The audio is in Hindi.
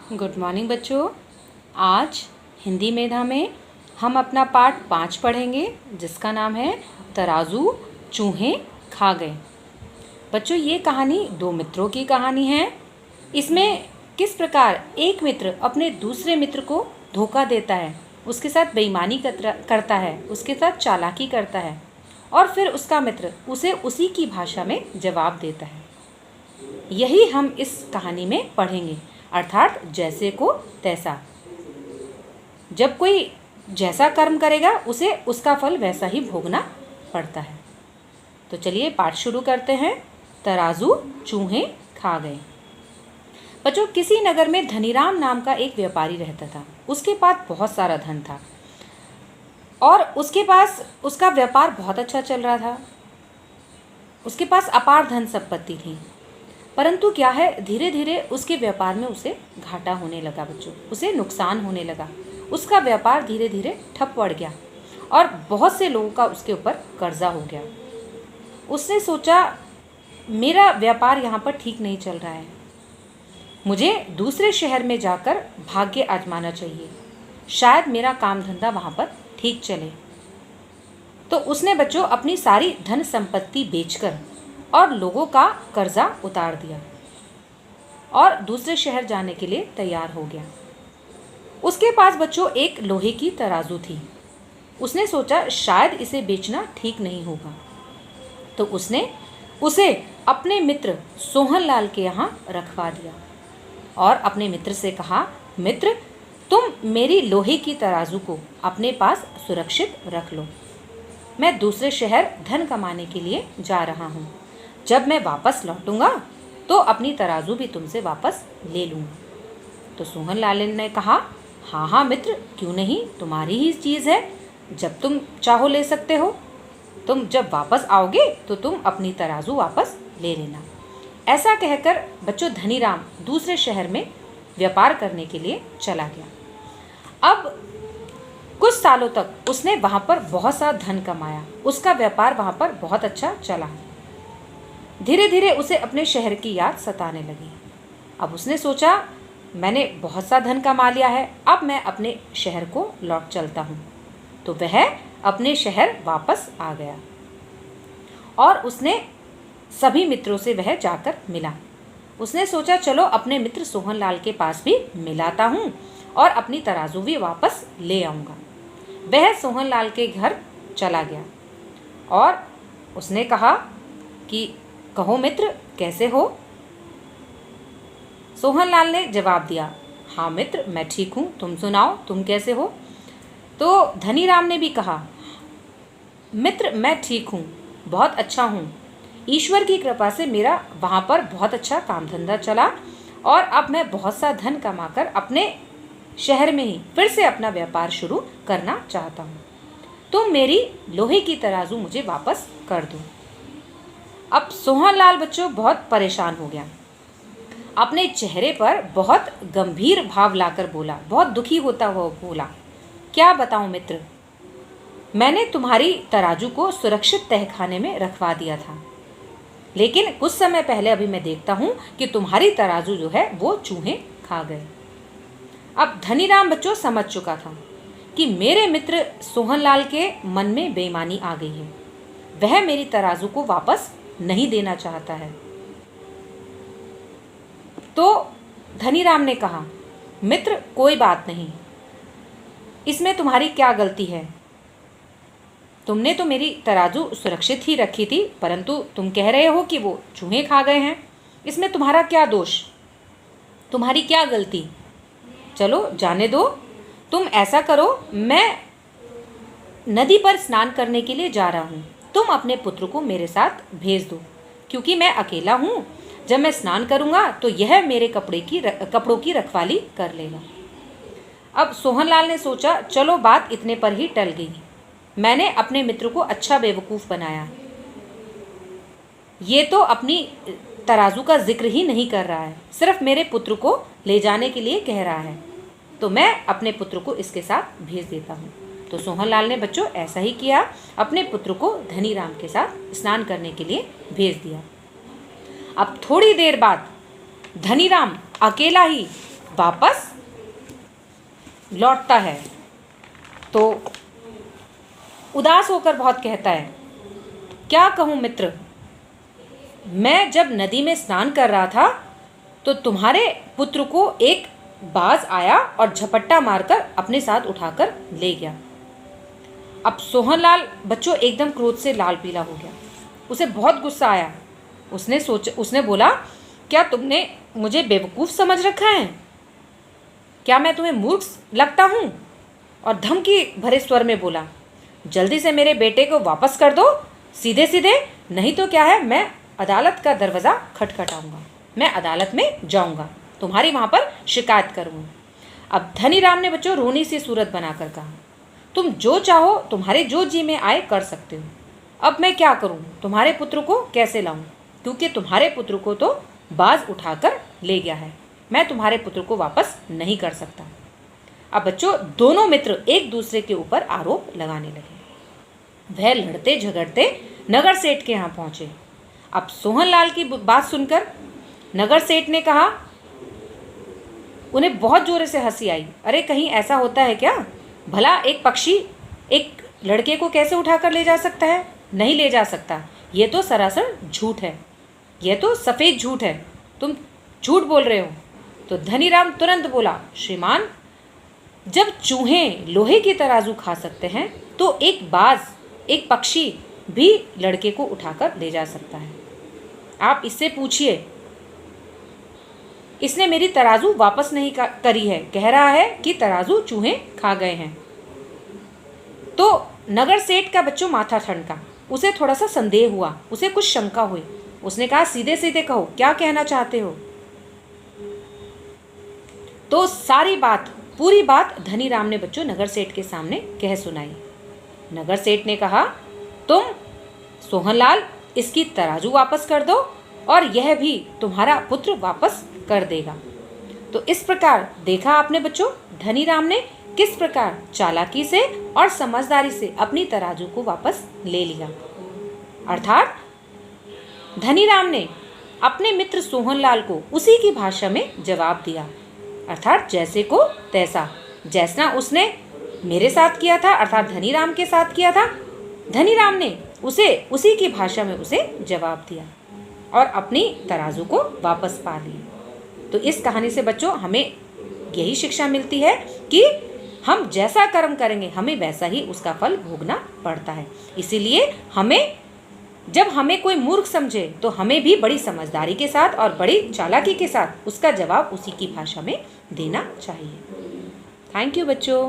गुड मॉर्निंग बच्चों। आज हिंदी मेधा में हम अपना पाठ 5 पढ़ेंगे जिसका नाम है तराजू चूहे खा गए। बच्चों, ये कहानी 2 मित्रों की कहानी है। इसमें किस प्रकार एक मित्र अपने दूसरे मित्र को धोखा देता है, उसके साथ बेईमानी करता है, उसके साथ चालाकी करता है और फिर उसका मित्र उसे उसी की भाषा में जवाब देता है। यही हम इस कहानी में पढ़ेंगे, अर्थात जैसे को तैसा। जब कोई जैसा कर्म करेगा उसे उसका फल वैसा ही भोगना पड़ता है। तो चलिए पाठ शुरू करते हैं। तराजू चूहे खा गए। बच्चों, किसी नगर में धनीराम नाम का एक व्यापारी रहता था। उसके पास बहुत सारा धन था और उसके पास उसका व्यापार बहुत अच्छा चल रहा था। उसके पास अपार धन संपत्ति थी, परंतु क्या है, धीरे धीरे उसके व्यापार में उसे घाटा होने लगा। बच्चों, उसे नुकसान होने लगा। उसका व्यापार धीरे धीरे ठप पड़ गया और बहुत से लोगों का उसके ऊपर कर्जा हो गया। उसने सोचा, मेरा व्यापार यहाँ पर ठीक नहीं चल रहा है, मुझे दूसरे शहर में जाकर भाग्य आजमाना चाहिए, शायद मेरा काम धंधा वहाँ पर ठीक चले। तो उसने बच्चों अपनी सारी धन संपत्ति बेचकर और लोगों का कर्जा उतार दिया और दूसरे शहर जाने के लिए तैयार हो गया। उसके पास बच्चों एक लोहे की तराजू थी। उसने सोचा शायद इसे बेचना ठीक नहीं होगा, तो उसने उसे अपने मित्र सोहनलाल के यहाँ रखवा दिया और अपने मित्र से कहा, मित्र, तुम मेरी लोहे की तराजू को अपने पास सुरक्षित रख लो। मैं दूसरे शहर धन कमाने के लिए जा रहा हूँ। जब मैं वापस लौटूंगा तो अपनी तराजू भी तुमसे वापस ले लूँगा। तो सोहनलाल ने कहा, हाँ हाँ मित्र, क्यों नहीं, तुम्हारी ही चीज़ है, जब तुम चाहो ले सकते हो। तुम जब वापस आओगे तो तुम अपनी तराजू वापस ले लेना। ऐसा कहकर बच्चों धनीराम दूसरे शहर में व्यापार करने के लिए चला गया। अब कुछ सालों तक उसने वहाँ पर बहुत सा धन कमाया। उसका व्यापार वहाँ पर बहुत अच्छा चला। धीरे धीरे उसे अपने शहर की याद सताने लगी। अब उसने सोचा, मैंने बहुत सा धन कमा लिया है, अब मैं अपने शहर को लौट चलता हूँ। तो वह अपने शहर वापस आ गया और उसने सभी मित्रों से वह जाकर मिला। उसने सोचा, चलो अपने मित्र सोहनलाल के पास भी मिलाता हूँ और अपनी तराजू भी वापस ले आऊँगा। वह सोहनलाल के घर चला गया और उसने कहा कि कहो मित्र, कैसे हो। सोहनलाल ने जवाब दिया, हाँ मित्र, मैं ठीक हूँ, तुम सुनाओ, तुम कैसे हो। तो धनीराम ने भी कहा, मित्र, मैं ठीक हूँ, बहुत अच्छा हूँ। ईश्वर की कृपा से मेरा वहाँ पर बहुत अच्छा काम धंधा चला और अब मैं बहुत सा धन कमाकर अपने शहर में ही फिर से अपना व्यापार शुरू करना चाहता हूँ। तुम मेरी लोहे की तराजू मुझे वापस कर दो। अब सोहनलाल बच्चों बहुत परेशान हो गया। अपने चेहरे पर बहुत गंभीर भाव लाकर बोला, बहुत दुखी होता हुआ बोला, क्या बताऊं मित्र, मैंने तुम्हारी तराजू को सुरक्षित तहखाने में रखवा दिया था, लेकिन कुछ समय पहले अभी मैं देखता हूं कि तुम्हारी तराजू जो है वो चूहे खा गए। अब धनीराम बच्चों समझ चुका था कि मेरे मित्र सोहनलाल के मन में बेईमानी आ गई है। वह मेरी तराजू को वापस नहीं देना चाहता है। तो धनीराम ने कहा, मित्र, कोई बात नहीं, इसमें तुम्हारी क्या गलती है। तुमने तो मेरी तराजू सुरक्षित ही रखी थी, परंतु तुम कह रहे हो कि वो चूहे खा गए हैं। इसमें तुम्हारा क्या दोष, तुम्हारी क्या गलती। चलो जाने दो, तुम ऐसा करो, मैं नदी पर स्नान करने के लिए जा रहा हूँ, तुम अपने पुत्र को मेरे साथ भेज दो, क्योंकि मैं अकेला हूँ। जब मैं स्नान करूँगा तो यह मेरे कपड़ों की रखवाली कर लेगा। अब सोहनलाल ने सोचा, चलो बात इतने पर ही टल गई। मैंने अपने मित्र को अच्छा बेवकूफ़ बनाया। ये तो अपनी तराजू का जिक्र ही नहीं कर रहा है, सिर्फ मेरे पुत्र को ले जाने के लिए कह रहा है, तो मैं अपने पुत्र को इसके साथ भेज देता हूँ। तो सोहनलाल ने बच्चों ऐसा ही किया, अपने पुत्र को धनीराम के साथ स्नान करने के लिए भेज दिया। अब थोड़ी देर बाद धनीराम अकेला ही वापस लौटता है तो उदास होकर बहुत कहता है, क्या कहूँ मित्र, मैं जब नदी में स्नान कर रहा था तो तुम्हारे पुत्र को एक बाज आया और झपट्टा मारकर अपने साथ उठाकर ले गया। अब सोहनलाल बच्चों एकदम क्रोध से लाल पीला हो गया। उसे बहुत गुस्सा आया। उसने बोला, क्या तुमने मुझे बेवकूफ़ समझ रखा है? क्या मैं तुम्हें मूर्ख लगता हूँ? और धमकी भरे स्वर में बोला, जल्दी से मेरे बेटे को वापस कर दो, सीधे सीधे, नहीं तो क्या है, मैं अदालत का दरवाज़ा खटखटाऊंगा, मैं अदालत में जाऊंगा, तुम्हारी वहाँ पर शिकायत करूँगा। अब धनीराम ने बच्चों रोनी सी सूरत बनाकर कहा, तुम जो चाहो, तुम्हारे जो जी में आए कर सकते हो। अब मैं क्या करूँ, तुम्हारे पुत्र को कैसे लाऊं? क्योंकि तुम्हारे पुत्र को तो बाज उठाकर ले गया है, मैं तुम्हारे पुत्र को वापस नहीं कर सकता। अब बच्चों दोनों मित्र एक दूसरे के ऊपर आरोप लगाने लगे। वह लड़ते झगड़ते नगर सेठ के यहाँ पहुँचे। अब सोहनलाल की बात सुनकर नगर सेठ ने कहा, उन्हें बहुत जोर से हंसी आई। अरे कहीं ऐसा होता है क्या? भला एक पक्षी एक लड़के को कैसे उठाकर ले जा सकता है? नहीं ले जा सकता। ये तो सरासर झूठ है, यह तो सफ़ेद झूठ है, तुम झूठ बोल रहे हो। तो धनीराम तुरंत बोला, श्रीमान, जब चूहे लोहे की तराजू खा सकते हैं तो एक बाज, एक पक्षी भी लड़के को उठाकर ले जा सकता है। आप इससे पूछिए, इसने मेरी तराजू वापस नहीं करी है, कह रहा है कि तराजू चूहे खा गए हैं। तो नगर सेठ का बच्चों माथा ठनका, उसे थोड़ा सा संदेह हुआ, उसे कुछ शंका हुई। उसने कहा, सीधे सीधे कहो, क्या कहना चाहते हो? तो सारी बात, पूरी बात धनीराम ने बच्चों नगर सेठ के सामने कह सुनाई। नगर सेठ ने कहा, तुम सोहनलाल इसकी तराजू वापस कर दो और यह भी तुम्हारा पुत्र वापस कर देगा। तो इस प्रकार देखा आपने बच्चों, धनीराम ने किस प्रकार चालाकी से और समझदारी से अपनी तराजू को वापस ले लिया। अर्थात धनीराम ने अपने मित्र सोहनलाल को उसी की भाषा में जवाब दिया, अर्थात जैसे को तैसा। जैसा उसने मेरे साथ किया था, अर्थात धनीराम के साथ किया था, धनीराम ने उसे उसी की भाषा में उसे जवाब दिया और अपनी तराजू को वापस पा लिया। तो इस कहानी से बच्चों हमें यही शिक्षा मिलती है कि हम जैसा कर्म करेंगे हमें वैसा ही उसका फल भोगना पड़ता है। इसीलिए जब हमें कोई मूर्ख समझे तो हमें भी बड़ी समझदारी के साथ और बड़ी चालाकी के साथ उसका जवाब उसी की भाषा में देना चाहिए। थैंक यू बच्चों।